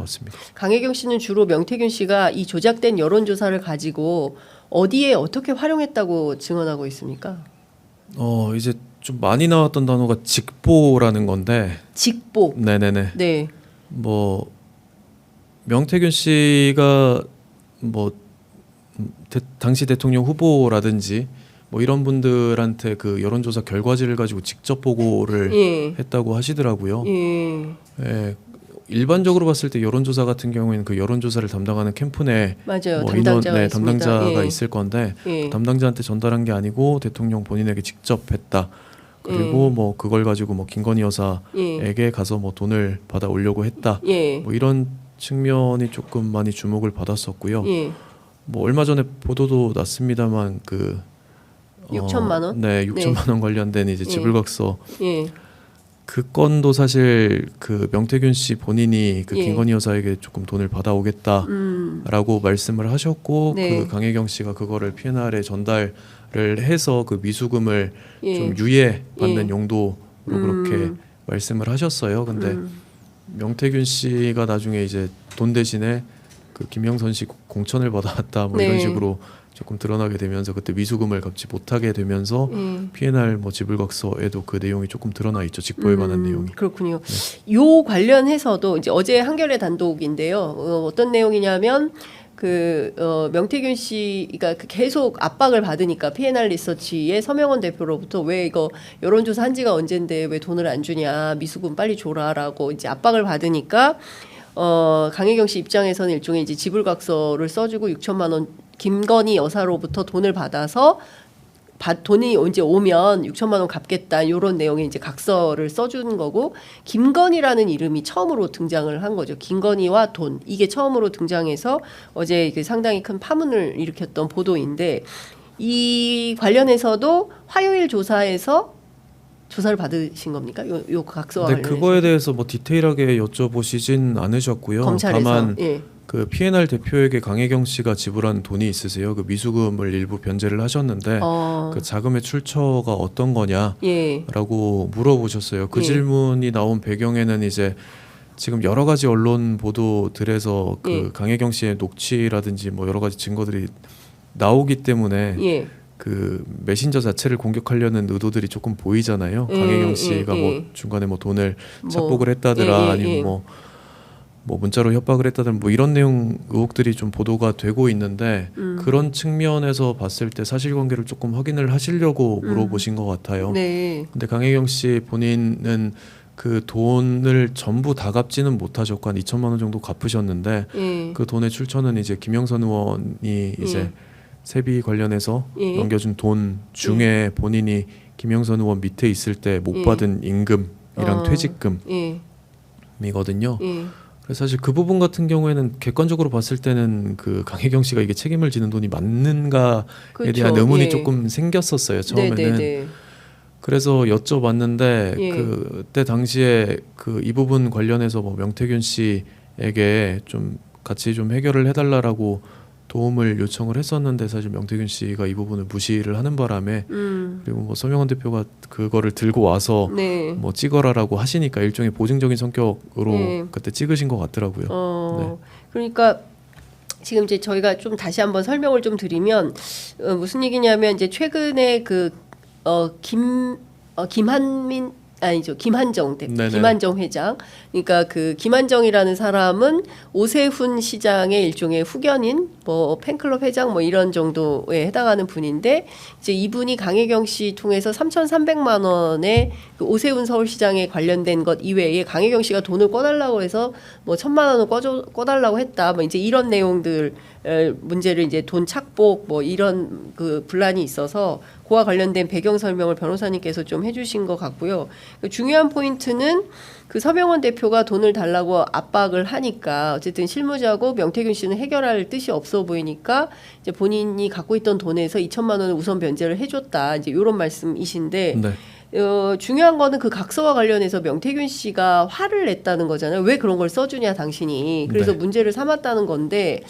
같습니다. 강혜경 씨는 주로 명태균 씨가 이 조작된 여론조사를 가지고 어디에 어떻게 활용했다고 증언하고 있습니까? 이제 좀 많이 나왔던 단어가 직보라는 건데. 직보. 네네네. 네. 뭐 명태균 씨가 뭐 당시 대통령 후보라든지 뭐 이런 분들한테 그 여론조사 결과지를 가지고 직접 보고를 예. 했다고 하시더라고요. 예. 예, 일반적으로 봤을 때 여론조사 같은 경우에는 그 여론조사를 담당하는 캠프 내 맞아요. 뭐 담당자가 있습니다. 담당자가 예. 있을 건데 예. 담당자한테 전달한 게 아니고 대통령 본인에게 직접 했다. 그리고 뭐 그걸 가지고 뭐 김건희 여사에게 가서 뭐 돈을 받아 오려고 했다. 예. 뭐 이런 측면이 조금 많이 주목을 받았었고요. 예. 뭐 얼마 전에 보도도 났습니다만 그 6천만 원? 네, 6천만 원 관련된 이제 지불각서 예. 그 건도 사실 그 명태균 씨 본인이 그 예. 김건희 여사에게 조금 돈을 받아오겠다라고 말씀을 하셨고 네. 그 강혜경 씨가 그거를 P&R에 전달을 해서 그 미수금을 예. 좀 유예 받는 예. 용도로 그렇게 말씀을 하셨어요. 근데 명태균 씨가 나중에 이제 돈 대신에 그 김영선 씨 공천을 받아왔다 뭐 네. 이런 식으로 조금 드러나게 되면서 그때 미수금을 갚지 못하게 되면서 P&R 뭐 지불각서에도 그 내용이 조금 드러나 있죠. 직보에 관한 내용이. 그렇군요. 요 관련해서도 이제 어제 한겨레 단독인데요. 어떤 내용이냐면 명태균 씨가 계속 압박을 받으니까 P&R 리서치의 서명원 대표로부터 왜 이거 여론조사 한 지가 언젠데 왜 돈을 안 주냐 미수금 빨리 줘라라고 이제 압박을 받으니까 강혜경 씨 입장에서는 일종의 이제 지불각서를 써주고 6천만 원 김건희 여사로부터 돈을 받아서 돈이 언제 오면 6천만 원 갚겠다 이런 내용의 이제 각서를 써준 거고 김건희라는 이름이 처음으로 등장을 한 거죠. 김건희와 돈 이게 처음으로 등장해서 어제 상당히 큰 파문을 일으켰던 보도인데 이 관련해서도 화요일 조사에서 조사를 받으신 겁니까? 요 각서와 네, 관련해서 그거에 대해서 뭐 디테일하게 여쭤보시진 않으셨고요. 검찰에서 다만 예. 그 P&R 대표에게 강혜경 씨가 지불한 돈이 있으세요? 그 미수금을 일부 변제를 하셨는데 그 자금의 출처가 어떤 거냐라고 예. 물어보셨어요. 그 예. 질문이 나온 배경에는 이제 지금 여러 가지 언론 보도들에서 그 예. 강혜경 씨의 녹취라든지 뭐 여러 가지 증거들이 나오기 때문에 예. 그 메신저 자체를 공격하려는 의도들이 조금 보이잖아요. 예, 강혜경 씨가 예, 뭐 예. 중간에 뭐 돈을 뭐, 착복을 했다더라 예, 예, 아니면 예. 뭐 문자로 협박을 했다든 뭐 이런 내용 의혹들이 좀 보도가 되고 있는데 그런 측면에서 봤을 때 사실관계를 조금 확인을 하시려고 물어보신 것 같아요. 네. 근데 강혜경 씨 본인은 그 돈을 전부 다 갚지는 못하셨고 한 2천만 원 정도 갚으셨는데 예. 그 돈의 출처는 이제 김영선 의원이 이제 세비 관련해서 예. 넘겨준 돈 중에 본인이 김영선 의원 밑에 있을 때 못 예. 받은 임금이랑 퇴직금이거든요. 예. 예. 그래서 사실 그 부분 같은 경우에는 객관적으로 봤을 때는 그 강혜경 씨가 이게 책임을 지는 돈이 맞는가에 그렇죠. 대한 의문이 예. 조금 생겼었어요. 처음에는. 네네네. 그래서 여쭤봤는데 예. 그때 당시에 그 이 부분 관련해서 뭐 명태균 씨에게 좀 같이 좀 해결을 해달라라고 도움을 요청을 했었는데 사실 명태균 씨가 이 부분을 무시를 하는 바람에 그리고 뭐 서명원 대표가 그거를 들고 와서 네. 뭐 찍어라라고 하시니까 일종의 보증적인 성격으로 네. 그때 찍으신 것 같더라고요. 그러니까 지금 이제 저희가 좀 다시 한번 설명을 좀 드리면 무슨 얘기냐면 이제 최근에 김한정 대표, 네네. 김한정 회장. 그러니까 그 김한정이라는 사람은 오세훈 시장의 일종의 후견인, 뭐 팬클럽 회장 뭐 이런 정도에 해당하는 분인데 이제 이분이 강혜경 씨 통해서 3,300만 원의 그 오세훈 서울시장에 관련된 것 이외에 강혜경 씨가 돈을 꿔달라고 해서 뭐 1,000만 원을 꿔달라고 했다. 뭐 이제 이런 내용들 문제를 이제 돈 착복 뭐 이런 그 분란이 있어서 그와 관련된 배경 설명을 변호사님께서 좀 해주신 것 같고요. 중요한 포인트는 그 서명원 대표가 돈을 달라고 압박을 하니까 어쨌든 실무자고 명태균 씨는 해결할 뜻이 없어 보이니까 이제 본인이 갖고 있던 돈에서 2천만 원을 우선 변제를 해줬다. 이제 이런 말씀이신데. 네. 중요한 거는 그 각서와 관련해서 명태균 씨가 화를 냈다는 거잖아요. 왜 그런 걸 써주냐 당신이. 그래서 네. 문제를 삼았다는 건데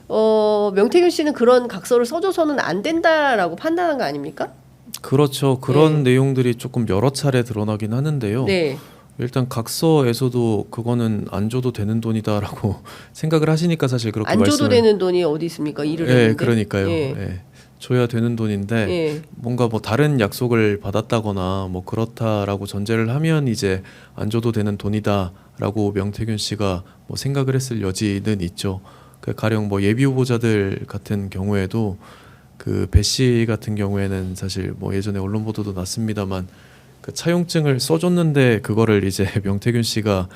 명태균 씨는 그런 각서를 써줘서는 안 된다라고 판단한 거 아닙니까? 그렇죠. 그런 내용들이 조금 여러 차례 드러나긴 하는데요. 네. 일단 각서에서도 그거는 안 줘도 되는 돈이다라고 생각을 하시니까 사실 그렇게 안 줘도 되는 돈이 어디 있습니까? 일을 했는데. 그러니까요. 예. 예. 줘야 되는 돈인데 예. 뭔가 뭐 다른 약속을 받았다거나 뭐 그렇다라고 전제를 하면 이제 안 줘도 되는 돈이다라고 명태균 씨가 뭐 생각을 했을 여지는 있죠. 그 가령 뭐 예비 후보자들 같은 경우에도 그 배 씨 같은 경우에는 사실 뭐 예전에 언론 보도도 났습니다만 그 차용증을 써줬는데 그거를 이제 명태균 씨가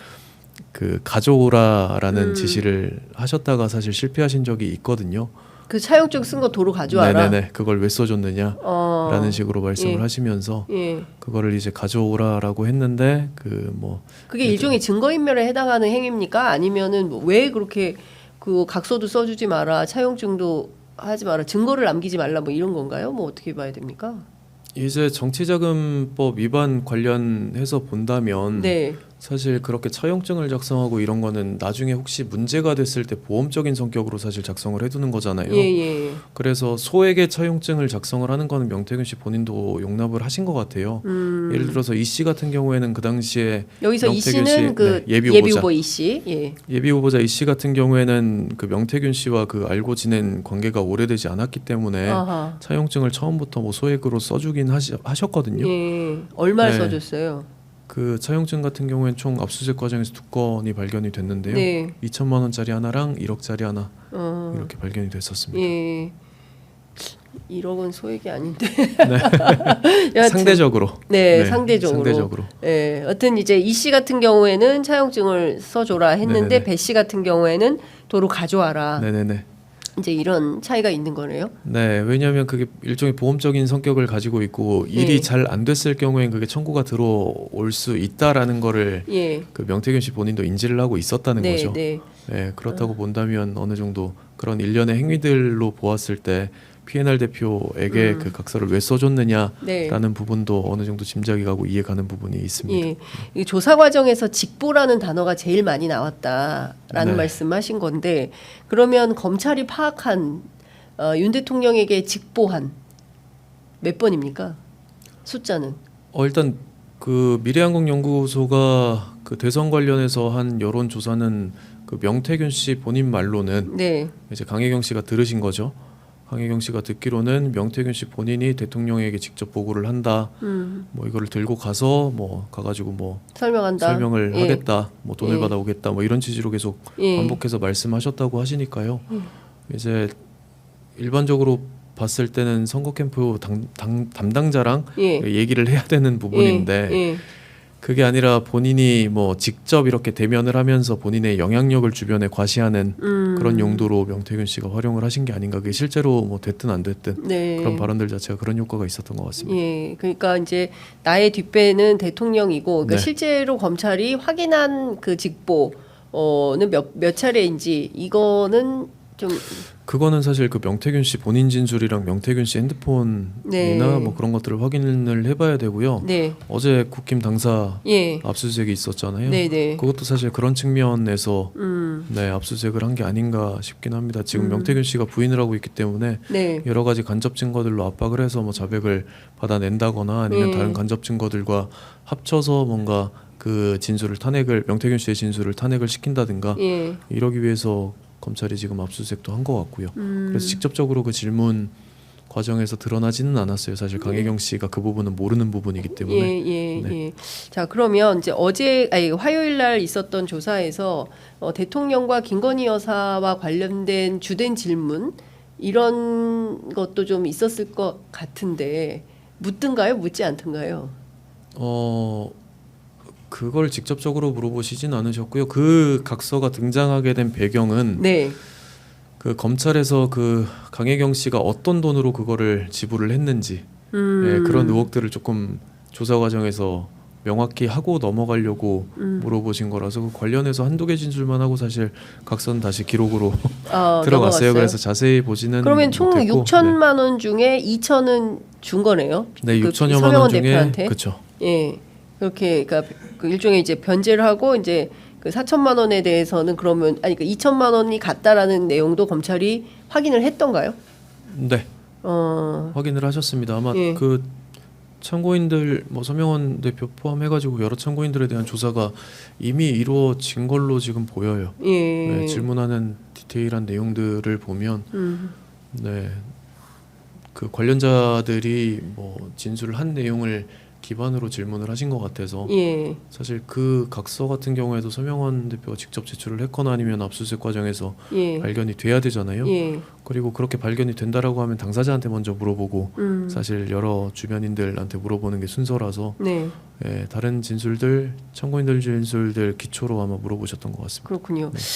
그 가져오라라는 지시를 하셨다가 사실 실패하신 적이 있거든요. 그 차용증 쓴 거 도로 가져와라. 네네네. 그걸 왜 써줬느냐라는 식으로 말씀을 예. 하시면서 예. 그거를 이제 가져오라라고 했는데 그 뭐 그게 일종의 증거인멸에 해당하는 행위입니까? 아니면은 뭐왜 그렇게 그 각서도 써주지 마라, 차용증도 하지 마라, 증거를 남기지 말라 뭐 이런 건가요? 뭐 어떻게 봐야 됩니까? 이제 정치자금법 위반 관련해서 본다면 네. 사실 그렇게 차용증을 작성하고 이런 거는 나중에 혹시 문제가 됐을 때 보험적인 성격으로 사실 작성을 해두는 거잖아요. 예. 그래서 소액의 차용증을 작성을 하는 거는 명태균 씨 본인도 용납을 하신 것 같아요. 예를 들어서 이 씨 같은 경우에는 그 당시에 여기서 이 명태균 씨는 씨, 그 네, 예비 후보 이 씨. 예. 예비 후보자 이 씨 같은 경우에는 그 명태균 씨와 그 알고 지낸 관계가 오래되지 않았기 때문에 아하. 차용증을 처음부터 뭐 소액으로 써주긴 하셨거든요. 예. 얼마를 네. 써줬어요? 그 차용증 같은 경우에는 총 압수수색 과정에서 2건이 발견이 됐는데요. 네. 2천만 원짜리 하나랑 1억짜리 하나 어. 이렇게 발견이 됐었습니다. 예. 1억은 소액이 아닌데. 네. 상대적으로. 네, 상대적으로. 상대적으로. 예, 여튼 이제 이 씨 같은 경우에는 차용증을 써줘라 했는데 네네네. 배 씨 같은 경우에는 도로 가져와라. 네네네. 이제 이런 차이가 있는 거네요. 네, 왜냐하면 그게 일종의 보험적인 성격을 가지고 있고 일이 예. 잘 안 됐을 경우엔 그게 청구가 들어올 수 있다라는 거를 예. 그 명태균 씨 본인도 인지를 하고 있었다는 네, 거죠. 네. 네, 그렇다고 본다면 어느 정도 그런 일련의 행위들로 보았을 때 PNR 대표에게 그 각서를 왜 써줬느냐라는 네. 부분도 어느 정도 짐작이 가고 이해가는 부분이 있습니다. 예. 이 조사 과정에서 직보라는 단어가 제일 많이 나왔다라는 네. 말씀하신 건데 그러면 검찰이 파악한 윤 대통령에게 직보한 몇 번입니까? 숫자는? 일단 그 미래한국연구소가 그 대선 관련해서 한 여론 조사는 그 명태균 씨 본인 말로는 네. 이제 강혜경 씨가 들으신 거죠. 강혜경 씨가 듣기로는 명태균 씨 본인이 대통령에게 직접 보고를 한다. 뭐 이거를 들고 가서 뭐 가가지고 뭐 설명한다. 설명을 예. 하겠다. 뭐 돈을 예. 받아오겠다. 뭐 이런 취지로 계속 예. 반복해서 말씀하셨다고 하시니까요. 이제 일반적으로 봤을 때는 선거 캠프 담당자랑 예. 얘기를 해야 되는 부분인데 예. 그게 아니라 본인이 뭐 직접 이렇게 대면을 하면서 본인의 영향력을 주변에 과시하는 그런 용도로 명태균 씨가 활용을 하신 게 아닌가. 그게 실제로 뭐 됐든 안 됐든 네. 그런 발언들 자체가 그런 효과가 있었던 것 같습니다. 예, 그러니까 이제 나의 뒷배는 대통령이고, 그러니까 네. 실제로 검찰이 확인한 그 직보는 몇 차례인지 이거는 좀 그거는 사실 그 명태균 씨 본인 진술이랑 명태균 씨 핸드폰이나 네. 뭐 그런 것들을 확인을 해봐야 되고요. 네, 어제 국힘 당사 예, 압수수색이 있었잖아요. 네. 그것도 사실 그런 측면에서 네, 압수수색을 한 게 아닌가 싶긴 합니다. 지금 명태균 씨가 부인을 하고 있기 때문에 네, 여러 가지 간접 증거들로 압박을 해서 뭐 자백을 받아낸다거나 아니면 예. 다른 간접 증거들과 합쳐서 뭔가 그 진술을 명태균 씨의 진술을 탄핵을 시킨다든가 예, 이러기 위해서 검찰이 지금 압수수색도 한 것 같고요. 그래서 직접적으로 그 질문 과정에서 드러나지는 않았어요. 사실 강혜경 씨가 그 부분은 모르는 부분이기 때문에. 네. 예. 자, 그러면 이제 화요일 날 있었던 조사에서 대통령과 김건희 여사와 관련된 주된 질문 이런 것도 좀 있었을 것 같은데 묻든가요? 묻지 않든가요? 그걸 직접적으로 물어보시진 않으셨고요. 그 각서가 등장하게 된 배경은 네. 그 검찰에서 그 강혜경 씨가 어떤 돈으로 그거를 지불을 했는지 예, 그런 의혹들을 조금 조사 과정에서 명확히 하고 넘어가려고 물어보신 거라서 그 관련해서 한두 개 진술만 하고 사실 각서는 다시 기록으로 들어갔어요. 넘어갔어요? 그래서 자세히 보지는 그러면 총 못했고, 6천만 원 중에 2천은 준 거네요. 네, 그 6천여만 원 서명원 중에 대표한테? 그렇죠. 예. 그렇게 그러니까 그 일종의 이제 변제를 하고 이제 그 4천만 원에 대해서는 그러면 그 2천만 원이 갔다라는 내용도 검찰이 확인을 했던가요? 네, 어. 확인을 하셨습니다. 아마 예. 그 참고인들 뭐 서명원 대표 포함해가지고 여러 참고인들에 대한 조사가 이미 이루어진 걸로 지금 보여요. 예. 네, 질문하는 디테일한 내용들을 보면 음. 네, 그 관련자들이 뭐 진술을 한 내용을 기반으로 질문을 하신 것 같아서 예. 사실 그 각서 같은 경우에도 서명원 대표가 직접 제출을 했거나 아니면 압수수색 과정에서 예. 발견이 돼야 되잖아요. 예. 그리고 그렇게 발견이 된다라고 하면 당사자한테 먼저 물어보고 사실 여러 주변인들한테 물어보는 게 순서라서 네. 예, 다른 진술들, 참고인들 진술들 기초로 아마 물어보셨던 것 같습니다. 그렇군요. 네.